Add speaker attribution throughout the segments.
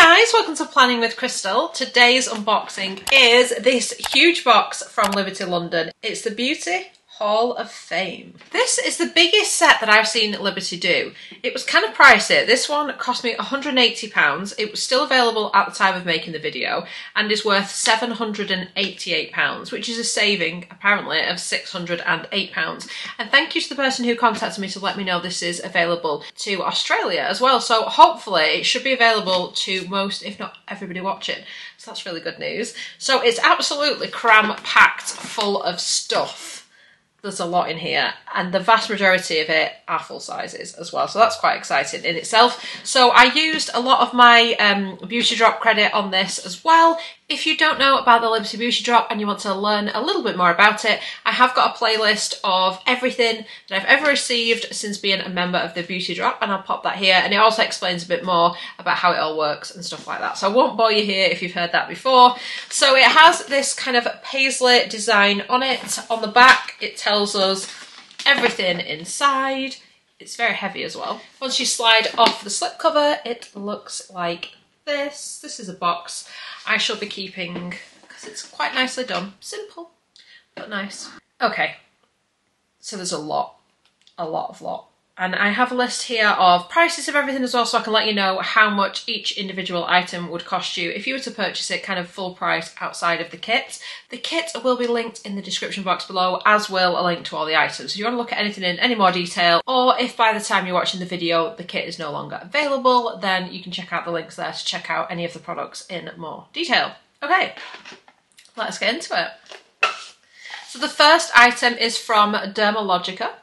Speaker 1: guys, welcome to Planning with Crystal. Today's unboxing is this huge box from Liberty London. It's the Beauty Hall of Fame. This is the biggest set that I've seen Liberty do. It was kind of pricey. This one cost me £180. It was still available at the time of making the video and is worth £788, which is a saving apparently of £608. And thank you to the person who contacted me to let me know this is available to Australia as well. So hopefully it should be available to most, if not everybody watching. So that's really good news. So it's absolutely cram-packed full of stuff. There's a lot in here, and the vast majority of it are full sizes as well, so that's quite exciting in itself. So I used a lot of my Waterdrop credit on this as well. If you don't know about the Liberty Waterdrop and you want to learn a little bit more about it, I have got a playlist of everything that I've ever received since being a member of the Waterdrop, and I'll pop that here, and it also explains a bit more about how it all works and stuff like that. So I won't bore you here if you've heard that before. So it has this kind of paisley design on it. On the back, it tells us everything inside. It's very heavy as well. Once you slide off the slipcover, it looks like this. This is a box I shall be keeping because it's quite nicely done. Simple, but nice. Okay, so there's a lot. And I have a list here of prices of everything as well, so I can let you know how much each individual item would cost you if you were to purchase it kind of full price outside of the kit. The kit will be linked in the description box below, as will a link to all the items. So if you want to look at anything in any more detail, or if by the time you're watching the video the kit is no longer available, then you can check out the links there to check out any of the products in more detail. Okay, let's get into it. So the first item is from Dermalogica,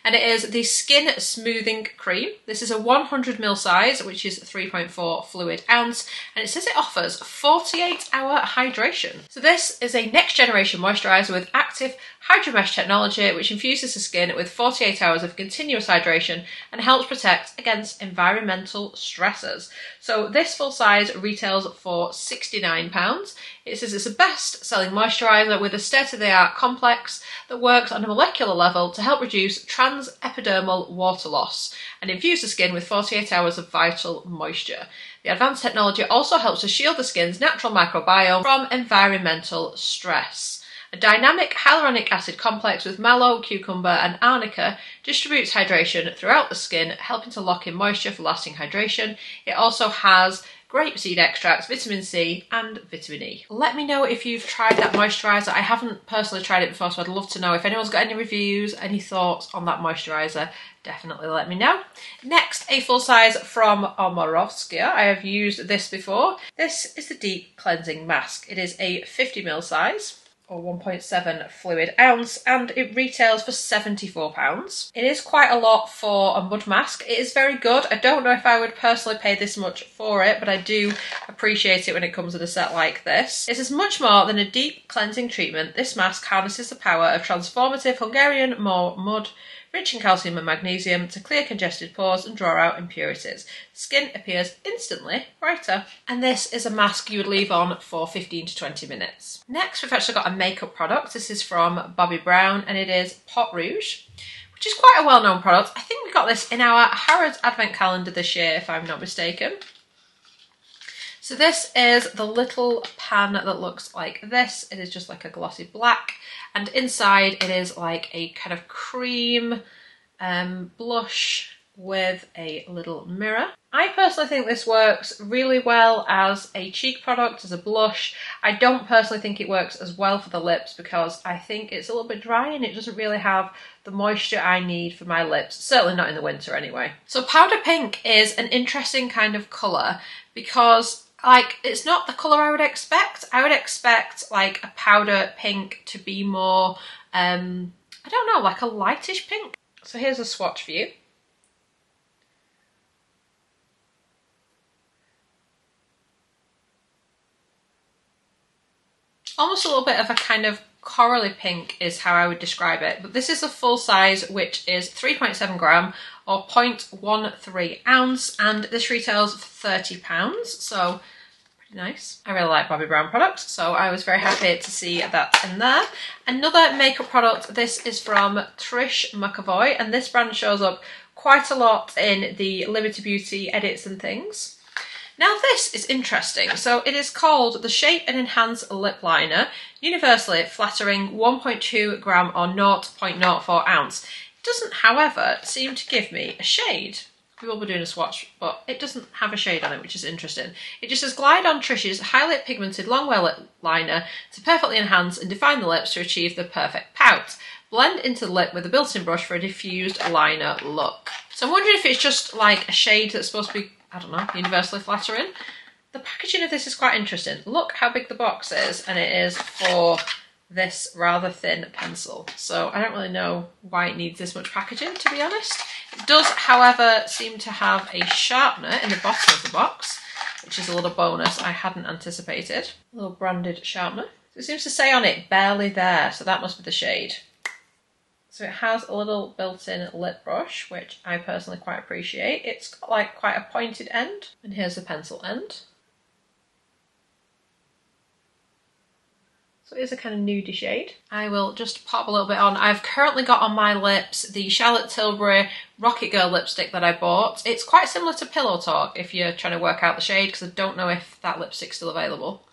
Speaker 1: and it is the Skin Smoothing Cream. This is a 100ml size, which is 3.4 fluid ounce, and it says it offers 48-hour hydration. So this is a next generation moisturiser with active hydromesh technology, which infuses the skin with 48 hours of continuous hydration and helps protect against environmental stressors. So this full size retails for £69. It says it's a best-selling moisturiser with a state-of-the-art complex that works on a molecular level to help reduce trans-epidermal water loss and infuse the skin with 48 hours of vital moisture. The advanced technology also helps to shield the skin's natural microbiome from environmental stress. A dynamic hyaluronic acid complex with mallow, cucumber and arnica distributes hydration throughout the skin, helping to lock in moisture for lasting hydration. It also has grapeseed extracts, vitamin C and vitamin E. Let me know if you've tried that moisturiser. I haven't personally tried it before, so I'd love to know if anyone's got any reviews, any thoughts on that moisturiser. Definitely let me know. Next, a full size from Dermalogica. I have used this before. This is the Deep Cleansing Mask. It is a 50ml size, or 1.7 fluid ounce, and it retails for £74. It is quite a lot for a mud mask. It is very good. I don't know if I would personally pay this much for it, but I do appreciate it when it comes in a set like this. It is much more than a deep cleansing treatment. This mask harnesses the power of transformative Hungarian mud, rich in calcium and magnesium, to clear congested pores and draw out impurities. Skin appears instantly brighter. And this is a mask you would leave on for 15 to 20 minutes. Next, we've actually got a makeup product. This is from Bobbi Brown, and it is Pot Rouge, which is quite a well-known product. I think we got this in our Harrods Advent Calendar this year, if I'm not mistaken. So this is the little pan that looks like this. It is just like a glossy black, and inside it is like a kind of cream blush with a little mirror. I personally think this works really well as a cheek product, as a blush. I don't personally think it works as well for the lips because I think it's a little bit dry and it doesn't really have the moisture I need for my lips, certainly not in the winter anyway. So powder pink is an interesting kind of colour because it's not the colour I would expect. I would expect like a powder pink to be more, I don't know, like a lightish pink. So here's a swatch view. Almost a little bit of a kind of corally pink is how I would describe it, but this is a full size, which is 3.7 gram or 0.13 ounce, and this retails for £30, so pretty nice. I really like Bobbi Brown products, so I was very happy to see that in there. Another makeup product, this is from Trish McAvoy, and this brand shows up quite a lot in the Liberty Beauty edits and things. Now this is interesting. So it is called the Shape and Enhance Lip Liner, universally flattering 1.2 gram or 0.04 ounce. It doesn't, however, seem to give me a shade. We will be doing a swatch, but it doesn't have a shade on it, which is interesting. It just says glide on Trish's highly pigmented long wear lip liner to perfectly enhance and define the lips to achieve the perfect pout. Blend into the lip with a built-in brush for a diffused liner look. So I'm wondering if it's just like a shade that's supposed to be, I don't know, universally flattering. The packaging of this is quite interesting. Look how big the box is, and it is for this rather thin pencil. So I don't really know why it needs this much packaging, to be honest. It does, however, seem to have a sharpener in the bottom of the box, which is a little bonus I hadn't anticipated. A little branded sharpener. So it seems to say on it, barely there, so that must be the shade. So it has a little built-in lip brush, which I personally quite appreciate. It's got like quite a pointed end, and here's the pencil end. So it is a kind of nudie shade. I will just pop a little bit on. I've currently got on my lips the Charlotte Tilbury Rocket Girl lipstick that I bought. It's quite similar to Pillow Talk if you're trying to work out the shade, because I don't know if that lipstick's still available.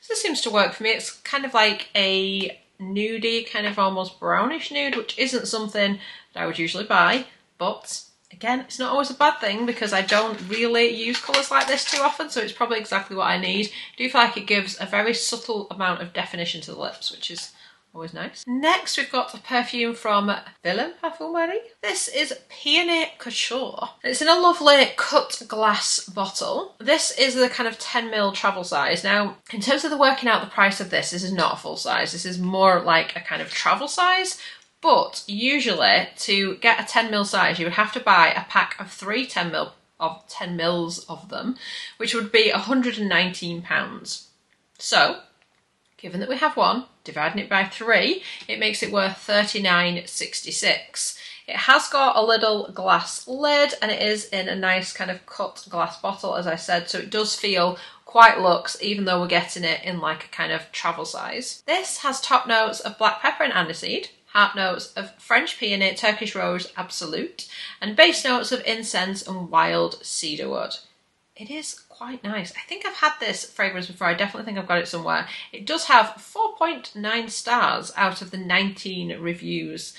Speaker 1: So this seems to work for me. It's kind of like a nudie, kind of almost brownish nude, which isn't something that I would usually buy, but again, it's not always a bad thing because I don't really use colours like this too often, so it's probably exactly what I need. I do feel like it gives a very subtle amount of definition to the lips, which is always nice. Next, we've got a perfume from Vilve M. This is Peony Couture. It's in a lovely cut glass bottle. This is the kind of 10ml travel size. Now, in terms of the working out the price of this is not a full size. This is more like a kind of travel size, but usually to get a 10ml size, you would have to buy a pack of 3 10 mils of them, which would be £119. So, given that we have one, dividing it by 3, it makes it worth £39.66. It has got a little glass lid and it is in a nice kind of cut glass bottle, as I said, so it does feel quite luxe, even though we're getting it in like a kind of travel size. This has top notes of black pepper and aniseed, heart notes of French peony, Turkish rose absolute, and base notes of incense and wild cedarwood. It is quite nice. I think I've had this fragrance before. I definitely think I've got it somewhere. It does have 4.9 stars out of the 19 reviews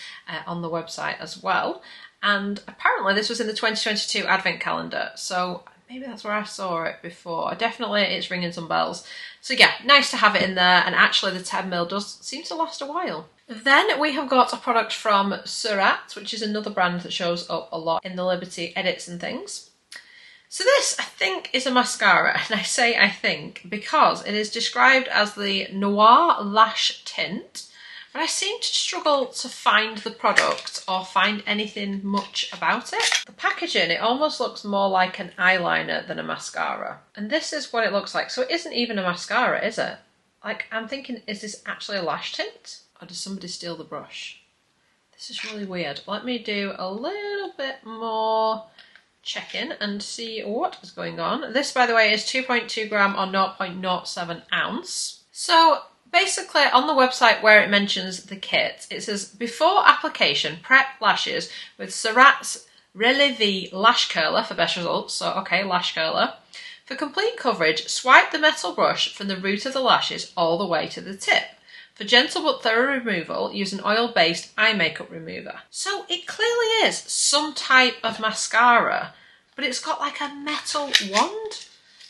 Speaker 1: on the website as well. And apparently this was in the 2022 advent calendar. So maybe that's where I saw it before. Definitely it's ringing some bells. So yeah, nice to have it in there. And actually the 10ml does seem to last a while. Then we have got a product from Surat, which is another brand that shows up a lot in the Liberty edits and things. So this, I think, is a mascara, and I say I think because it is described as the Noir Lash Tint, but I seem to struggle to find the product or find anything much about it. The packaging, it almost looks more like an eyeliner than a mascara, and this is what it looks like. So it isn't even a mascara, is it? Like, I'm thinking, is this actually a lash tint? Or does somebody steal the brush? This is really weird. Let me do a little bit more check in and see what is going on. This, by the way, is 2.2 gram or 0.07 ounce. So basically on the website where it mentions the kit, it says before application, prep lashes with Surat's Releve Lash Curler for best results. So okay, lash curler. For complete coverage, swipe the metal brush from the root of the lashes all the way to the tip. For gentle but thorough removal, use an oil-based eye makeup remover. So it clearly is some type of mascara, but it's got like a metal wand.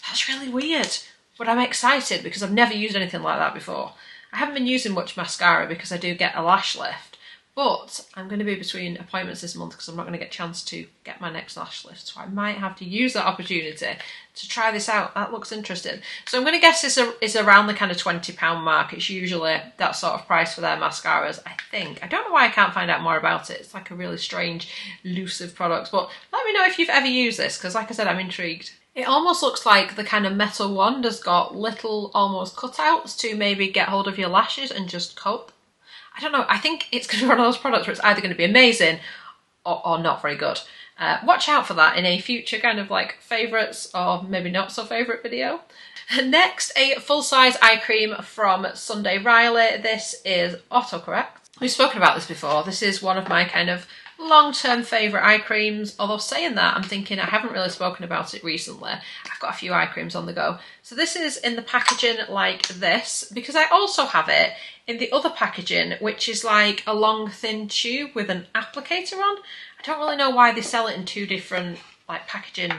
Speaker 1: That's really weird, but I'm excited because I've never used anything like that before. I haven't been using much mascara because I do get a lash lift, but I'm going to be between appointments this month because I'm not going to get a chance to get my next lash lift, so I might have to use that opportunity to try this out. That looks interesting. So I'm going to guess this is around the kind of £20 mark. It's usually that sort of price for their mascaras, I think. I don't know why I can't find out more about it. It's like a really strange, elusive product, but let me know if you've ever used this because, like I said, I'm intrigued. It almost looks like the kind of metal wand has got little almost cutouts to maybe get hold of your lashes and just coat them. I don't know, I think it's going to be one of those products where it's either going to be amazing or not very good. Watch out for that in a future kind of like favourites or maybe not so favourite video. Next, a full-size eye cream from Sunday Riley. This is autocorrect. We've spoken about this before. This is one of my kind of long-term favourite eye creams, although saying that, I'm thinking I haven't really spoken about it recently. I've got a few eye creams on the go. So this is in the packaging like this, because I also have it in the other packaging, which is like a long thin tube with an applicator on. I don't really know why they sell it in two different like packaging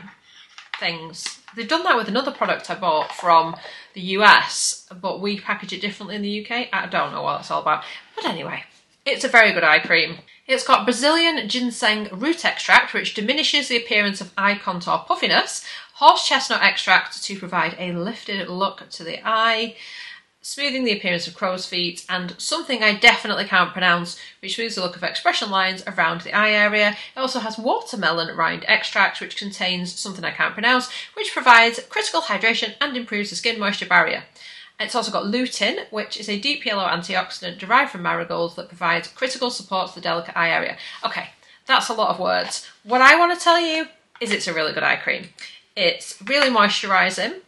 Speaker 1: things. They've done that with another product I bought from the US, but we package it differently in the UK. I don't know what that's all about. But anyway, it's a very good eye cream. It's got Brazilian ginseng root extract, which diminishes the appearance of eye contour puffiness, horse chestnut extract to provide a lifted look to the eye, smoothing the appearance of crow's feet, and something I definitely can't pronounce, which smooths the look of expression lines around the eye area. It also has watermelon rind extract, which contains something I can't pronounce, which provides critical hydration and improves the skin moisture barrier. It's also got lutein, which is a deep yellow antioxidant derived from marigolds that provides critical support to the delicate eye area. Okay, that's a lot of words. What I want to tell you is it's a really good eye cream. It's really moisturising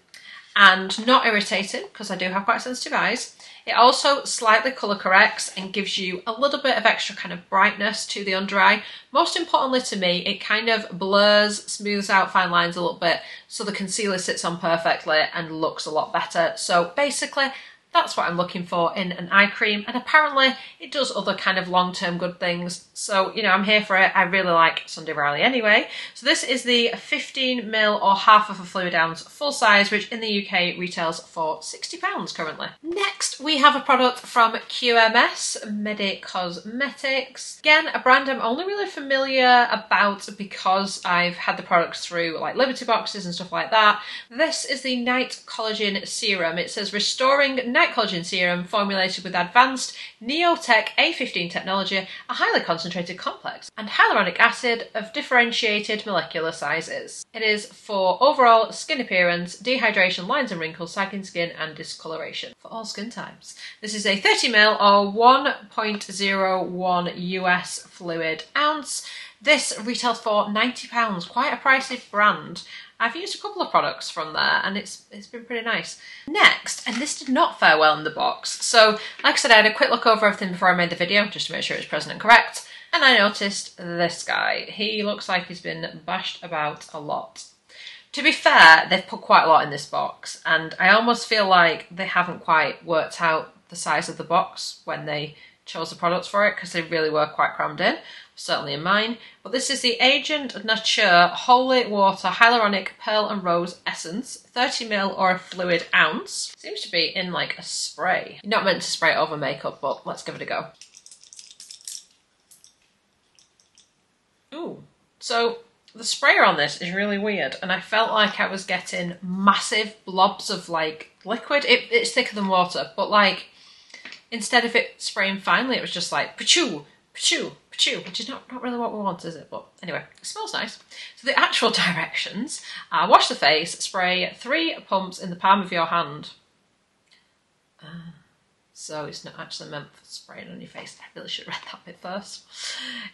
Speaker 1: and not irritating, because I do have quite sensitive eyes. It also slightly colour corrects and gives you a little bit of extra kind of brightness to the under eye. Most importantly to me, it kind of blurs, smooths out fine lines a little bit, so the concealer sits on perfectly and looks a lot better. So basically, that's what I'm looking for in an eye cream, and apparently it does other kind of long-term good things. So, you know, I'm here for it. I really like Sunday Riley anyway. So this is the 15ml or half of a fluid ounce full size, which in the UK retails for £60 currently. Next, we have a product from QMS, Medi Cosmetics. Again, a brand I'm only really familiar about because I've had the products through like Liberty boxes and stuff like that. This is the Night Collagen Serum. It says restoring night collagen serum formulated with advanced Neotech A15 technology, a highly concentrated complex, and hyaluronic acid of differentiated molecular sizes. It is for overall skin appearance, dehydration, lines and wrinkles, sagging skin, and discoloration for all skin types. This is a 30ml or 1.01 US fluid ounce. This retails for £90, quite a pricey brand. I've used a couple of products from there and it's been pretty nice. Next, and this did not fare well in the box. So, like I said, I had a quick look over everything before I made the video, just to make sure it was present and correct. And I noticed this guy. He looks like he's been bashed about a lot. To be fair, they've put quite a lot in this box, and I almost feel like they haven't quite worked out the size of the box when they chose the products for it, because they really were quite crammed in, certainly in mine. But this is the Agent Nature Holy Water Hyaluronic Pearl and Rose Essence, 30ml or a fluid ounce. Seems to be in like a spray. You're not meant to spray it over makeup, but let's give it a go. Ooh, so the sprayer on this is really weird, and I felt like I was getting massive blobs of like liquid. It's thicker than water, but like instead of it spraying finely, it was just like pachoo, pachoo, pachoo, which is not really what we want, is it? But anyway, it smells nice. So the actual directions are wash the face, spray 3 pumps in the palm of your hand. So it's not actually meant for spraying on your face. I really should have read that bit first.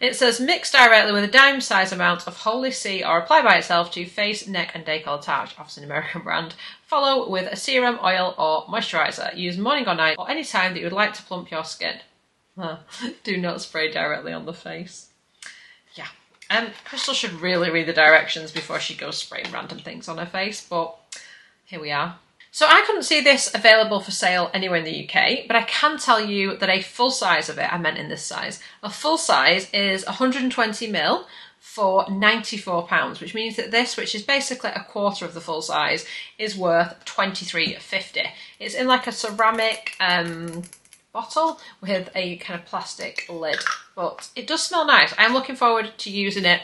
Speaker 1: It says mix directly with a dime size amount of Holy See or apply by itself to face, neck and décolletage, obviously an American brand. Follow with a serum, oil or moisturiser. Use morning or night or any time that you would like to plump your skin. Do not spray directly on the face. Yeah. Crystal should really read the directions before she goes spraying random things on her face, but here we are. So I couldn't see this available for sale anywhere in the UK, but I can tell you that a full size of it, I meant in this size, a full size is 120ml for £94, which means that this, which is basically a quarter of the full size, is worth £23.50. It's in like a ceramic bottle with a kind of plastic lid, but it does smell nice. I'm looking forward to using it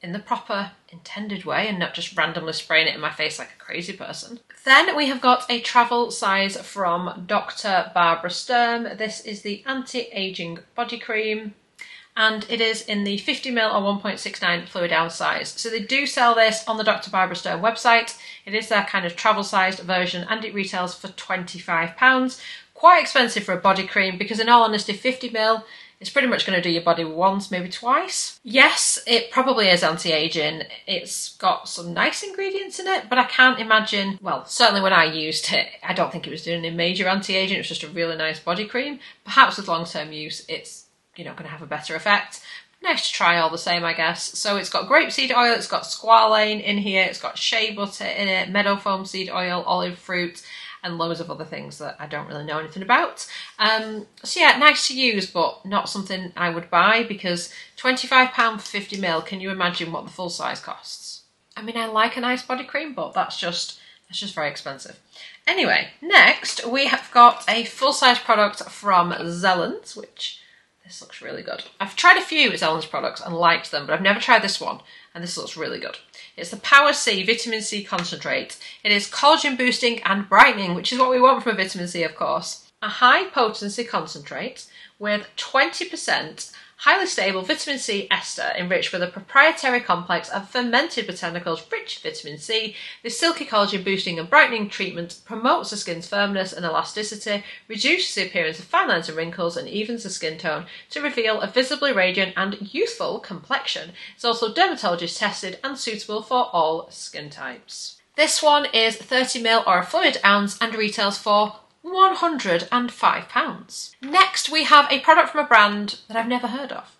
Speaker 1: in the proper intended way and not just randomly spraying it in my face like a crazy person. Then we have got a travel size from Dr. Barbara Sturm. This is the anti-aging body cream, and it is in the 50ml or 1.69 fluid ounce size. So they do sell this on the Dr. Barbara Sturm website. It is their kind of travel sized version, and it retails for £25. Quite expensive for a body cream, because in all honesty 50ml It's pretty much going to do your body once, maybe twice. Yes, it probably is anti-aging. It's got some nice ingredients in it, but I can't imagine, well, certainly when I used it, I don't think it was doing any major anti-aging. It was just a really nice body cream. Perhaps with long-term use, it's, you know, going to have a better effect. Nice to try all the same, I guess. So it's got grapeseed oil, it's got squalane in here, it's got shea butter in it, meadow foam seed oil, olive fruit, and loads of other things that I don't really know anything about. So yeah, nice to use, but not something I would buy, because £25 for 50ml, can you imagine what the full size costs? I mean, I like a nice body cream, but that's just very expensive. Anyway, next we have got a full size product from Zelens, which this looks really good. I've tried a few Zelens products and liked them, but I've never tried this one, and this looks really good. It's the Power C Vitamin C Concentrate. It is collagen boosting and brightening, which is what we want from a vitamin C, of course. A high potency concentrate with 20% highly stable vitamin C ester enriched with a proprietary complex of fermented botanicals rich vitamin C. This silky collagen boosting and brightening treatment promotes the skin's firmness and elasticity, reduces the appearance of fine lines and wrinkles, and evens the skin tone to reveal a visibly radiant and youthful complexion. It's also dermatologist tested and suitable for all skin types. This one is 30ml or a fluid ounce and retails for £105. Next we have a product from a brand that I've never heard of,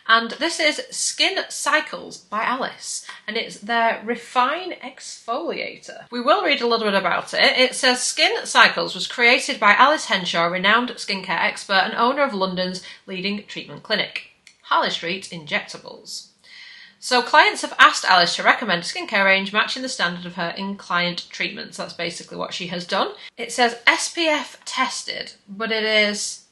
Speaker 1: and this is Skin Cycles by Alice, and it's their Refine Exfoliator. We will read a little bit about it. It says Skin Cycles was created by Alice Henshaw, renowned skincare expert and owner of London's leading treatment clinic, Harley Street Injectables. So clients have asked Alice to recommend a skincare range matching the standard of her in-client treatments. That's basically what she has done. It says SPF tested, but it is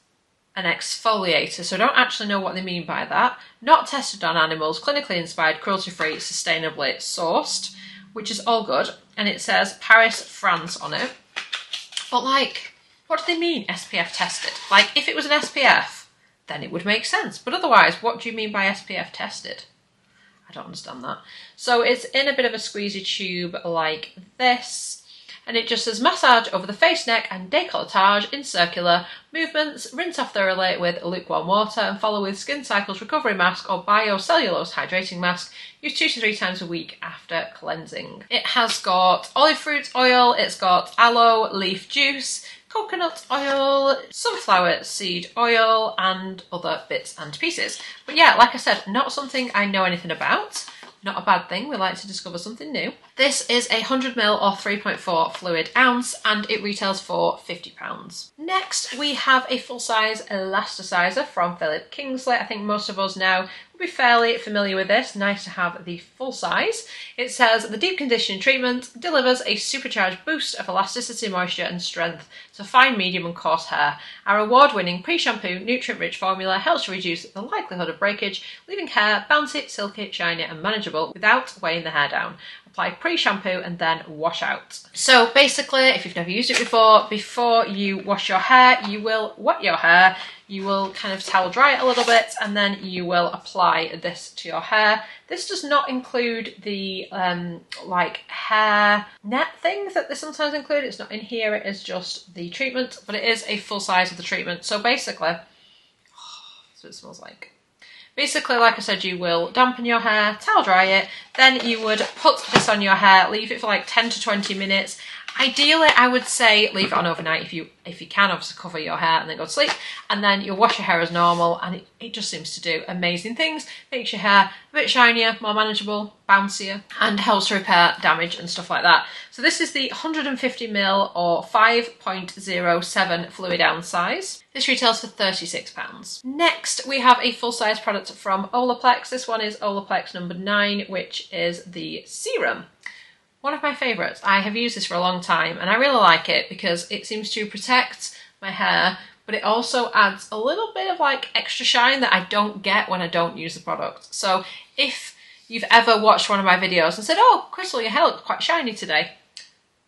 Speaker 1: an exfoliator, so I don't actually know what they mean by that. Not tested on animals, clinically inspired, cruelty-free, sustainably sourced, which is all good. And it says Paris, France on it. But like, what do they mean SPF tested? Like, if it was an SPF, then it would make sense. But otherwise, what do you mean by SPF tested? I don't understand that. So it's in a bit of a squeezy tube like this, and it just says massage over the face, neck and décolletage in circular movements, rinse off thoroughly with lukewarm water and follow with Skin Cycles recovery mask or biocellulose hydrating mask. Use 2 to 3 times a week after cleansing. It has got olive fruit oil, it's got aloe leaf juice, coconut oil, sunflower seed oil, and other bits and pieces. But yeah, like I said, not something I know anything about. Not a bad thing, we like to discover something new. This is a 100ml or 3.4 fluid ounce, and it retails for £50. Next, we have a full-size elasticizer from Philip Kingsley. I think most of us now will be fairly familiar with this. Nice to have the full size. It says the deep conditioning treatment delivers a supercharged boost of elasticity, moisture and strength to fine, medium and coarse hair. Our award-winning pre-shampoo nutrient-rich formula helps to reduce the likelihood of breakage, leaving hair bouncy, silky, shiny and manageable without weighing the hair down. Apply pre-shampoo and then wash out. So basically, if you've never used it before you wash your hair, you will wet your hair, you will kind of towel dry it a little bit, and then you will apply this to your hair. This does not include the like hair net things that they sometimes include. It's not in here, it is just the treatment, but it is a full size of the treatment. So basically, that's what it smells like. Basically, like I said, you will dampen your hair, towel dry it, then you would put this on your hair, leave it for like 10 to 20 minutes. Ideally, I would say leave it on overnight if you can, obviously cover your hair and then go to sleep, and then you'll wash your hair as normal, and it just seems to do amazing things. Makes your hair a bit shinier, more manageable, bouncier, and helps to repair damage and stuff like that. So this is the 150ml or 5.07 fluid ounce size. This retails for £36. Next, we have a full-size product from Olex. This one is Olex number 9, which is the serum. One of my favourites. I have used this for a long time and I really like it because it seems to protect my hair, but it also adds a little bit of like extra shine that I don't get when I don't use the product. So if you've ever watched one of my videos and said, oh, Crystal, your hair looks quite shiny today,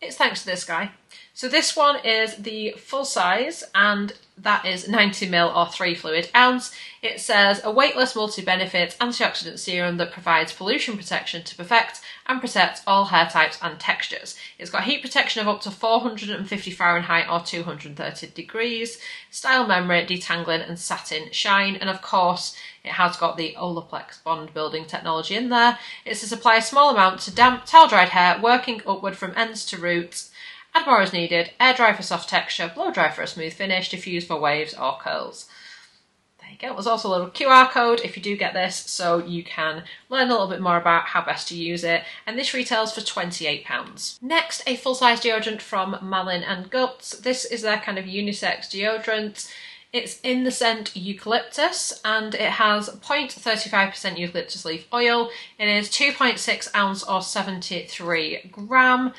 Speaker 1: it's thanks to this guy. So this one is the full size, and that is 90ml or 3 fluid ounce. It says a weightless multi-benefit antioxidant serum that provides pollution protection to perfect and protect all hair types and textures. It's got heat protection of up to 450 Fahrenheit or 230 degrees, style memory, detangling and satin shine, and of course it has got the Olex bond building technology in there. It's to supply a small amount to damp, towel-dried hair, working upward from ends to roots. Add more as needed, air dry for soft texture, blow dry for a smooth finish, diffuse for waves or curls. There you go. There's also a little QR code if you do get this, so you can learn a little bit more about how best to use it. And this retails for £28. Next, a full-size deodorant from Malin and Guts. This is their kind of unisex deodorant. It's in the scent eucalyptus, and it has 0.35% eucalyptus leaf oil. It is 2.6 ounce or 73 gram.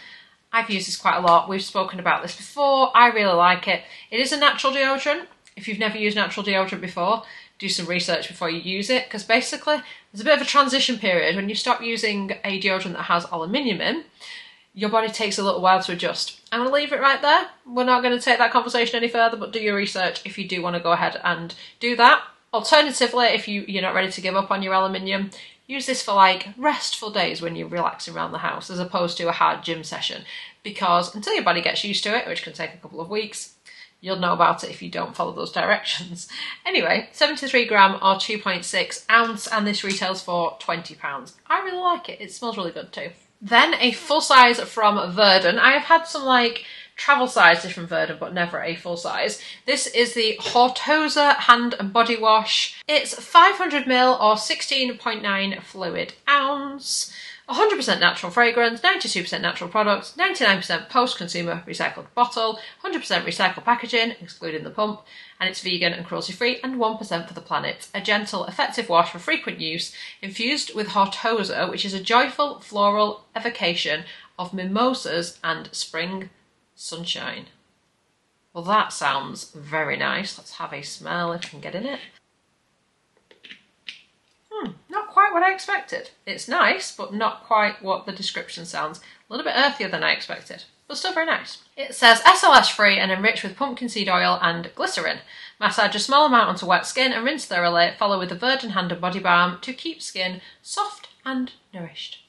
Speaker 1: I've used this quite a lot. We've spoken about this before. I really like it. It is a natural deodorant. If you've never used natural deodorant before, do some research before you use it, because basically there's a bit of a transition period. When you stop using a deodorant that has aluminium in, your body takes a little while to adjust. I'm going to leave it right there. We're not going to take that conversation any further, but do your research if you do want to go ahead and do that. Alternatively, if you're not ready to give up on your aluminium, use this for like restful days when you're relaxing around the house as opposed to a hard gym session, because until your body gets used to it, which can take a couple of weeks, you'll know about it if you don't follow those directions. Anyway, 73 gram or 2.6 ounce, and this retails for £20. I really like it. It smells really good too. Then a full size from Verdun. I have had some like travel sizes from Verdun, but never a full size. This is the Hortosa hand and body wash. It's 500ml or 16.9 fluid ounce. 100% natural fragrance, 92% natural products, 99% post-consumer recycled bottle, 100% recycled packaging, excluding the pump, and it's vegan and cruelty-free, and 1% for the planet. A gentle, effective wash for frequent use, infused with Hortosa, which is a joyful floral evocation of mimosas and spring sunshine. Well, that sounds very nice. Let's have a smell if I can get in it. Not quite what I expected. It's nice, but not quite what the description sounds. A little bit earthier than I expected, but still very nice. It says SLS free and enriched with pumpkin seed oil and glycerin. Massage a small amount onto wet skin and rinse thoroughly. Follow with the Verdun hand and body balm to keep skin soft and nourished.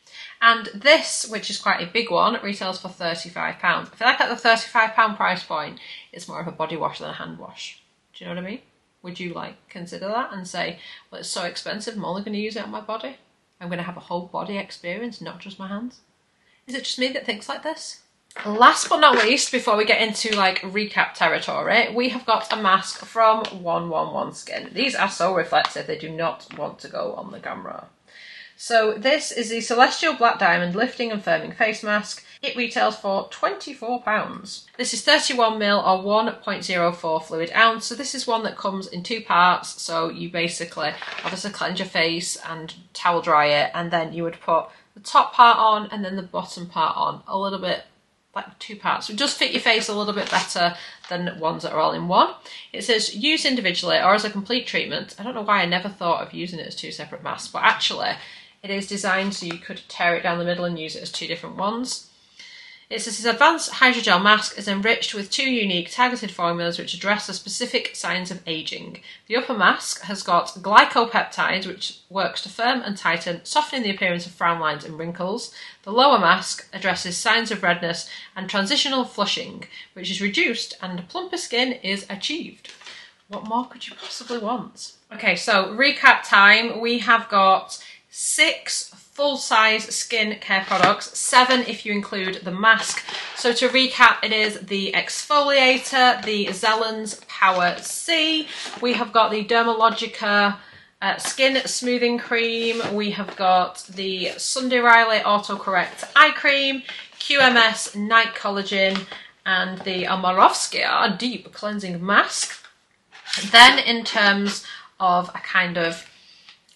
Speaker 1: And this, which is quite a big one, retails for £35. I feel like at the £35 price point, it's more of a body wash than a hand wash. Do you know what I mean? Would you like consider that and say, well, it's so expensive, I'm only going to use it on my body? I'm going to have a whole body experience, not just my hands? Is it just me that thinks like this? Last but not least, before we get into like recap territory, we have got a mask from 111 Skin. These are so reflective, they do not want to go on the camera. So this is the Celestial Black Diamond Lifting and Firming Face Mask. It retails for £24. This is 31ml or 1.04 fluid ounce. So this is one that comes in 2 parts. So you basically obviously cleanse your face and towel dry it, and then you would put the top part on and then the bottom part on a little bit, like 2 parts. So it does fit your face a little bit better than ones that are all in one. It says use individually or as a complete treatment. I don't know why I never thought of using it as 2 separate masks, but actually it is designed so you could tear it down the middle and use it as 2 different ones. It says this advanced hydrogel mask is enriched with 2 unique targeted formulas which address the specific signs of aging. The upper mask has got glycopeptides, which works to firm and tighten, softening the appearance of frown lines and wrinkles. The lower mask addresses signs of redness and transitional flushing, which is reduced and plumper skin is achieved. What more could you possibly want? Okay, so recap time. We have got 6 full-size skin care products, 7 if you include the mask. So to recap, it is the exfoliator, the Zellen's Power C, we have got the Dermalogica skin smoothing cream, we have got the Sunday Riley autocorrect eye cream, QMS night collagen, and the Omarovskia deep cleansing mask. Then in terms of a kind of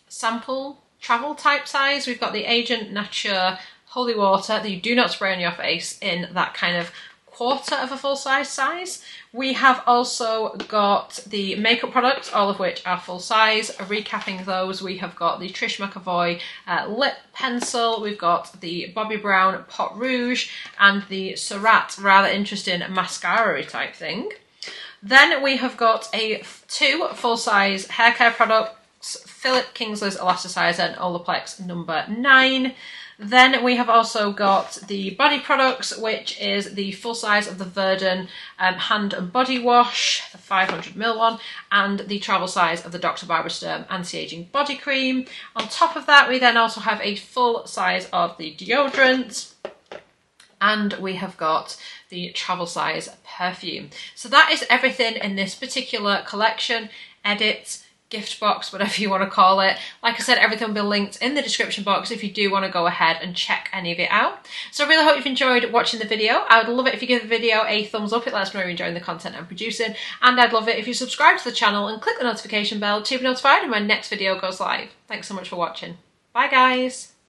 Speaker 1: sample travel type size, we've got the Agent Nature Holy Water that you do not spray on your face in that kind of quarter of a full-size size. We have also got the makeup products, all of which are full size. Recapping those, we have got the Trish McAvoy lip pencil, we've got the Bobbi Brown Pot Rouge, and the Surratt rather interesting mascara type thing. Then we have got two full-size hair care products, Philip Kingsley's Elasticizer and Olaplex number 9. Then we have also got the body products, which is the full size of the Verdun hand and body wash, the 500ml one, and the travel size of the Dr. Barbara Sturm anti-aging body cream. On top of that, we then also have a full size of the deodorant, and we have got the travel size perfume. So that is everything in this particular collection, edit, gift box, whatever you want to call it. Like I said, everything will be linked in the description box if you do want to go ahead and check any of it out. So I really hope you've enjoyed watching the video. I would love it if you give the video a thumbs up. It lets me know you're enjoying the content I'm producing. And I'd love it if you subscribe to the channel and click the notification bell to be notified when my next video goes live. Thanks so much for watching. Bye guys.